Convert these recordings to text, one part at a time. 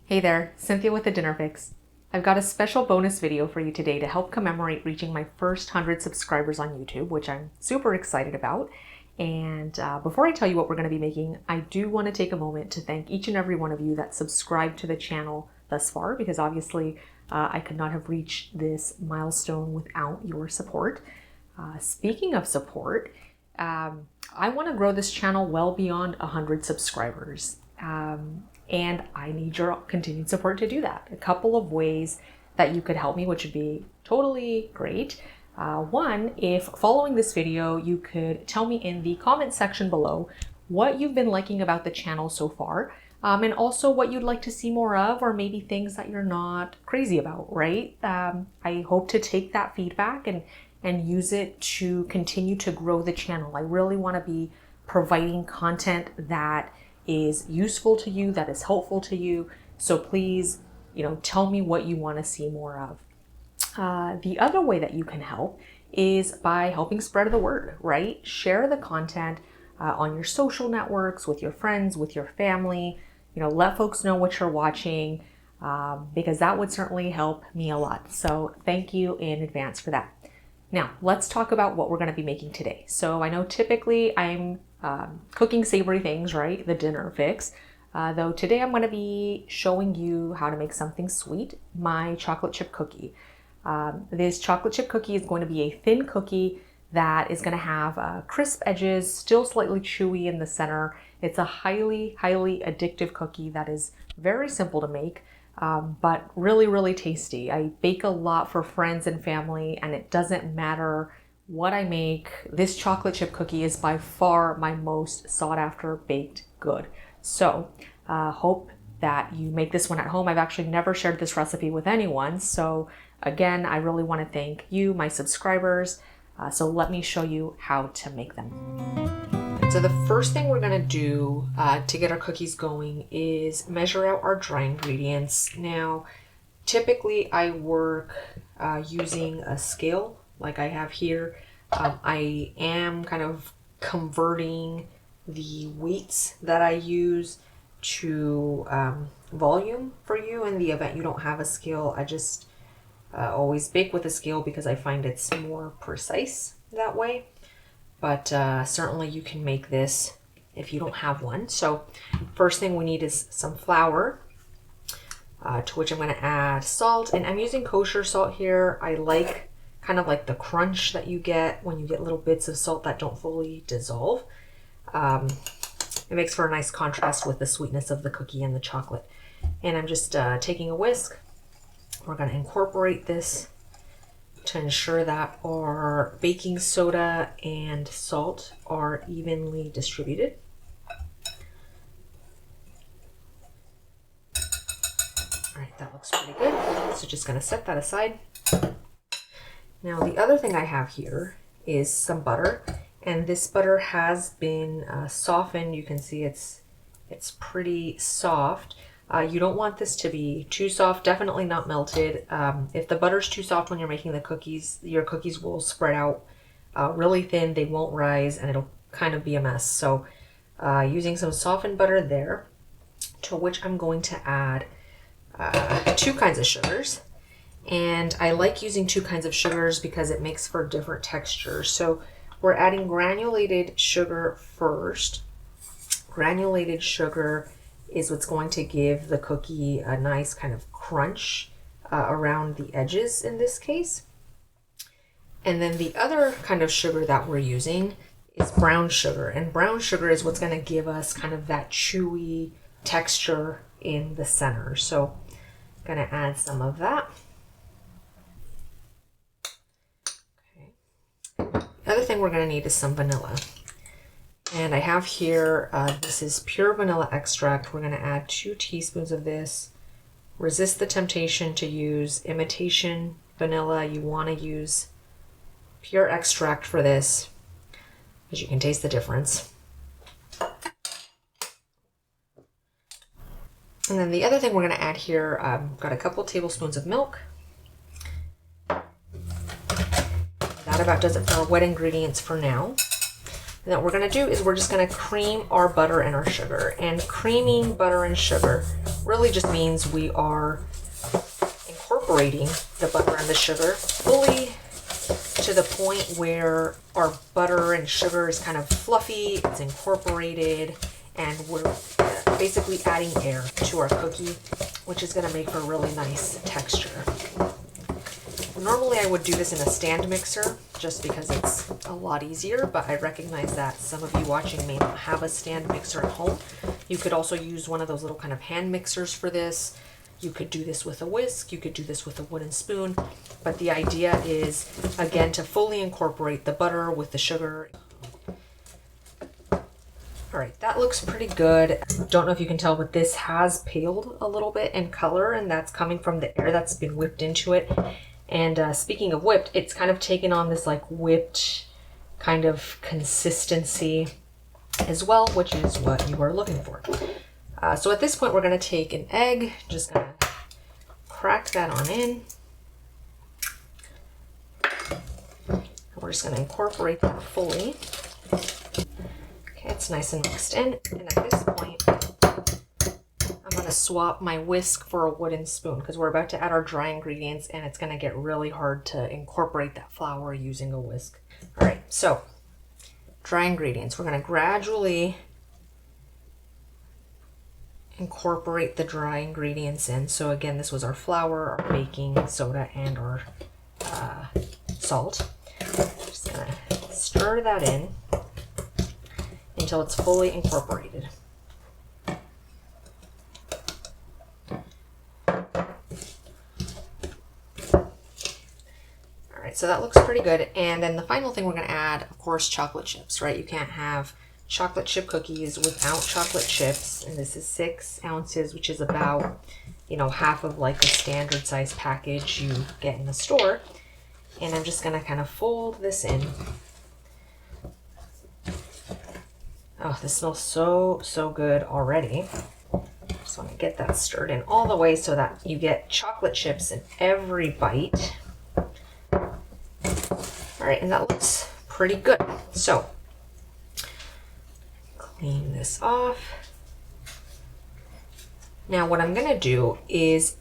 Hey there, Cynthia with the Dinner Fix. I've got a special bonus video for you today to help commemorate reaching my first 100 subscribers on YouTube, which I'm super excited about. And before I tell you what we're going to be making, I do want to take a moment to thank each and every one of you that subscribed to the channel thus far, because obviously I could not have reached this milestone without your support. Speaking of support, I want to grow this channel well beyond 100 subscribers. And I need your continued support to do that. A couple of ways that you could help me, which would be totally great. One, if following this video, you could tell me in the comment section below what you've been liking about the channel so far, and also what you'd like to see more of, or maybe things that you're not crazy about, right? I hope to take that feedback and use it to continue to grow the channel. I really want to be providing content that is useful to you, that is helpful to you. So please, tell me what you want to see more of. The other way that you can help is by helping spread the word, right? Share the content on your social networks, with your friends, with your family. Let folks know what you're watching, because that would certainly help me a lot. So thank you in advance for that. Now, let's talk about what we're going to be making today. So I know typically I'm cooking savory things, right? The dinner fix. Though today I'm going to be showing you how to make something sweet, my chocolate chip cookie. This chocolate chip cookie is going to be a thin cookie that is going to have crisp edges, still slightly chewy in the center. It's a highly, highly addictive cookie that is very simple to make, but really, really tasty. I bake a lot for friends and family, and it doesn't matter what I make. This chocolate chip cookie is by far my most sought after baked good. So hope that you make this one at home. I've actually never shared this recipe with anyone. So again, I really want to thank you, my subscribers. So let me show you how to make them. So the first thing we're going to do to get our cookies going is measure out our dry ingredients. Now, typically I work using a scale like I have here. I am kind of converting the wheats that I use to volume for you in the event you don't have a scale. I just always bake with a scale because I find it's more precise that way. But certainly you can make this if you don't have one. So first thing we need is some flour, to which I'm going to add salt. And I'm using kosher salt here. I like kind of like the crunch that you get when you get little bits of salt that don't fully dissolve. It makes for a nice contrast with the sweetness of the cookie and the chocolate. And I'm just taking a whisk. We're going to incorporate this to ensure that our baking soda and salt are evenly distributed. All right, that looks pretty good. So just going to set that aside. Now the other thing I have here is some butter, and this butter has been softened. You can see it's pretty soft. You don't want this to be too soft, definitely not melted. If the butter's too soft when you're making the cookies, your cookies will spread out really thin, they won't rise, and it'll kind of be a mess. So using some softened butter there, to which I'm going to add 2 kinds of sugars. And I like using 2 kinds of sugars because it makes for different textures. So we're adding granulated sugar first. Granulated sugar is what's going to give the cookie a nice kind of crunch around the edges in this case. And then the other kind of sugar that we're using is brown sugar. And brown sugar is what's going to give us kind of that chewy texture in the center. So I'm going to add some of that. The other thing we're going to need is some vanilla. And I have here, this is pure vanilla extract. We're going to add 2 teaspoons of this. Resist the temptation to use imitation vanilla. You want to use pure extract for this, because you can taste the difference. And then the other thing we're going to add here, I've got a couple tablespoons of milk. That about does it for our wet ingredients for now. And what we're gonna do is we're just gonna cream our butter and our sugar. And creaming butter and sugar really just means we are incorporating the butter and the sugar fully to the point where our butter and sugar is kind of fluffy, it's incorporated, and we're basically adding air to our cookie, which is gonna make for a really nice texture. Normally I would do this in a stand mixer just because it's a lot easier, but I recognize that some of you watching may not have a stand mixer at home. You could also use one of those little kind of hand mixers for this. You could do this with a whisk, you could do this with a wooden spoon, but the idea is, again, to fully incorporate the butter with the sugar. All right, that looks pretty good. Don't know if you can tell, but this has paled a little bit in color, and that's coming from the air that's been whipped into it. And speaking of whipped, it's kind of taken on this like whipped kind of consistency as well, which is what you are looking for. So at this point, we're gonna take an egg, just gonna crack that on in. And we're just gonna incorporate that fully. Okay, it's nice and mixed in. And at this point, I'm gonna swap my whisk for a wooden spoon because we're about to add our dry ingredients and it's gonna get really hard to incorporate that flour using a whisk. All right, so dry ingredients. We're gonna gradually incorporate the dry ingredients in. So again, this was our flour, our baking soda, and our salt. Just gonna stir that in until it's fully incorporated. So that looks pretty good. And then the final thing we're going to add, of course, chocolate chips, right? You can't have chocolate chip cookies without chocolate chips. And this is 6 ounces, which is about, half of like the standard size package you get in the store. And I'm just going to kind of fold this in. Oh, this smells so good already. Just want to get that stirred in all the way so that you get chocolate chips in every bite. All right, and that looks pretty good. So, clean this off. Now what I'm gonna do is,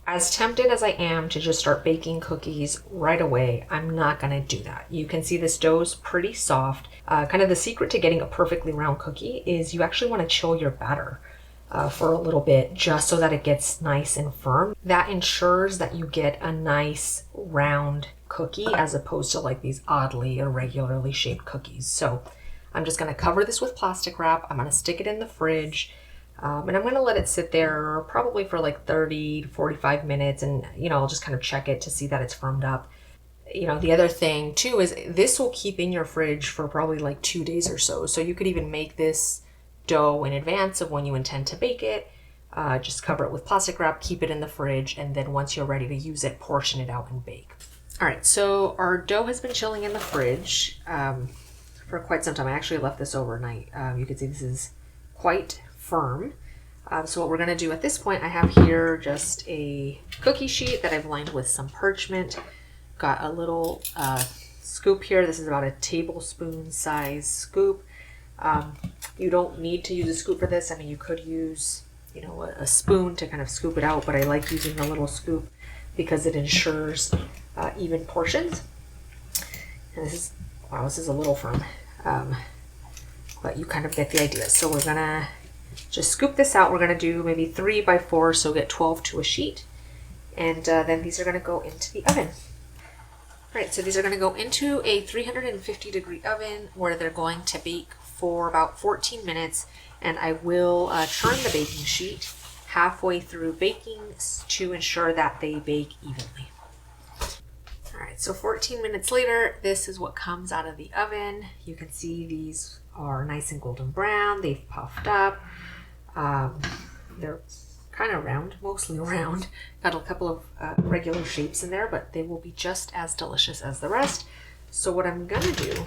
as tempted as I am to just start baking cookies right away, I'm not gonna do that. You can see this dough's pretty soft. Kind of the secret to getting a perfectly round cookie is you actually wanna chill your batter for a little bit just so that it gets nice and firm. That ensures that you get a nice round cookie as opposed to like these oddly irregularly shaped cookies. So I'm just gonna cover this with plastic wrap. I'm gonna stick it in the fridge and I'm gonna let it sit there probably for like 30 to 45 minutes and I'll just kind of check it to see that it's firmed up. The other thing too is this will keep in your fridge for probably like 2 days or so. So you could even make this dough in advance of when you intend to bake it. Just cover it with plastic wrap, keep it in the fridge, and then once you're ready to use it, portion it out and bake. All right, so our dough has been chilling in the fridge for quite some time. I actually left this overnight. You can see this is quite firm. So what we're gonna do at this point, I have here just a cookie sheet that I've lined with some parchment. Got a little scoop here. This is about a tablespoon size scoop. You don't need to use a scoop for this. I mean, you could use, a spoon to kind of scoop it out, but I like using a little scoop because it ensures even portions. And this is a little firm, but you kind of get the idea. So we're gonna just scoop this out. We're gonna do maybe 3 by 4, so get 12 to a sheet. And then these are gonna go into the oven. All right, so these are gonna go into a 350-degree oven where they're going to bake for about 14 minutes. And I will turn the baking sheet halfway through baking to ensure that they bake evenly. All right, so 14 minutes later, this is what comes out of the oven. You can see these are nice and golden brown. They've puffed up. They're kind of round, mostly round. Got a couple of regular shapes in there, but they will be just as delicious as the rest. So what I'm gonna do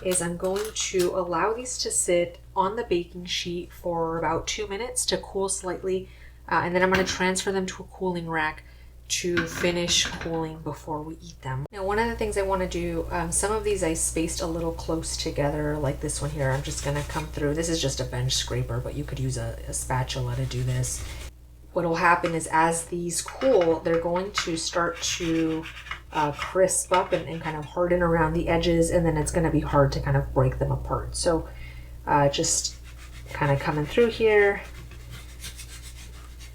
is I'm going to allow these to sit on the baking sheet for about 2 minutes to cool slightly, and then I'm going to transfer them to a cooling rack to finish cooling before we eat them. Now, one of the things I want to do, some of these I spaced a little close together, like this one here. I'm just going to come through. This is just a bench scraper, but you could use a spatula to do this. What will happen is as these cool, they're going to start to crisp up and kind of harden around the edges, and then it's going to be hard to kind of break them apart. So just kind of coming through here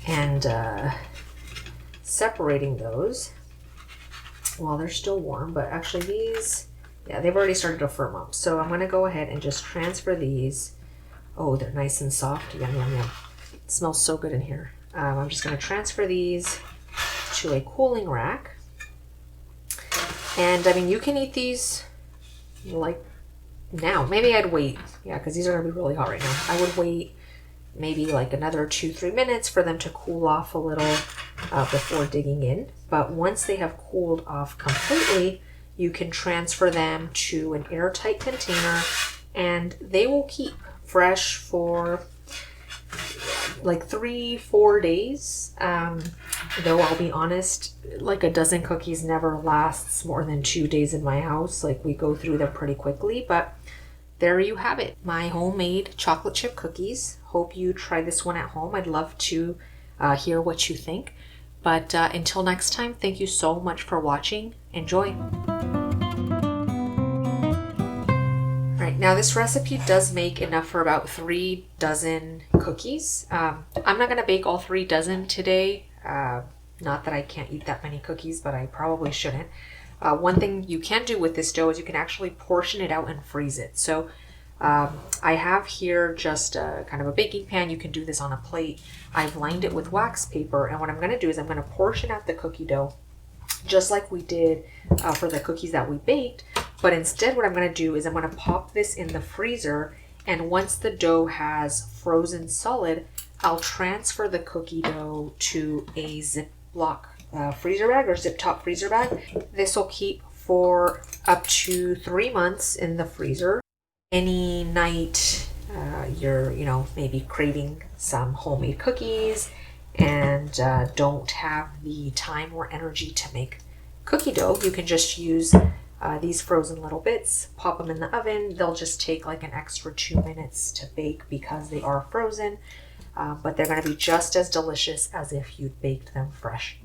and separating those while they're still warm. But actually these, yeah, they've already started to firm up. So I'm going to go ahead and just transfer these. Oh, they're nice and soft. Yum, yum, yum. It smells so good in here. I'm just going to transfer these to a cooling rack. And I mean, you can eat these like now. Maybe I'd wait. Yeah, because these are going to be really hot right now. I would wait maybe like another 2-3 minutes for them to cool off a little before digging in. But once they have cooled off completely, you can transfer them to an airtight container and they will keep fresh for like 3-4 days. Though I'll be honest, like a dozen cookies never lasts more than 2 days in my house. Like we go through them pretty quickly, but there you have it. My homemade chocolate chip cookies. Hope you try this one at home. I'd love to hear what you think. But until next time, thank you so much for watching. Enjoy. Alright, now this recipe does make enough for about 3 dozen cookies. I'm not going to bake all 3 dozen today. Not that I can't eat that many cookies, but I probably shouldn't. One thing you can do with this dough is you can actually portion it out and freeze it. So I have here just kind of a baking pan. You can do this on a plate. I've lined it with wax paper, and what I'm going to do is I'm going to portion out the cookie dough just like we did for the cookies that we baked. But instead what I'm going to do is I'm going to pop this in the freezer, and once the dough has frozen solid, I'll transfer the cookie dough to a Ziploc freezer bag or zip top freezer bag. This will keep for up to 3 months in the freezer. Any night you're, maybe craving some homemade cookies and don't have the time or energy to make cookie dough, you can just use these frozen little bits, pop them in the oven. They'll just take like an extra 2 minutes to bake because they are frozen. But they're going to be just as delicious as if you'd baked them fresh.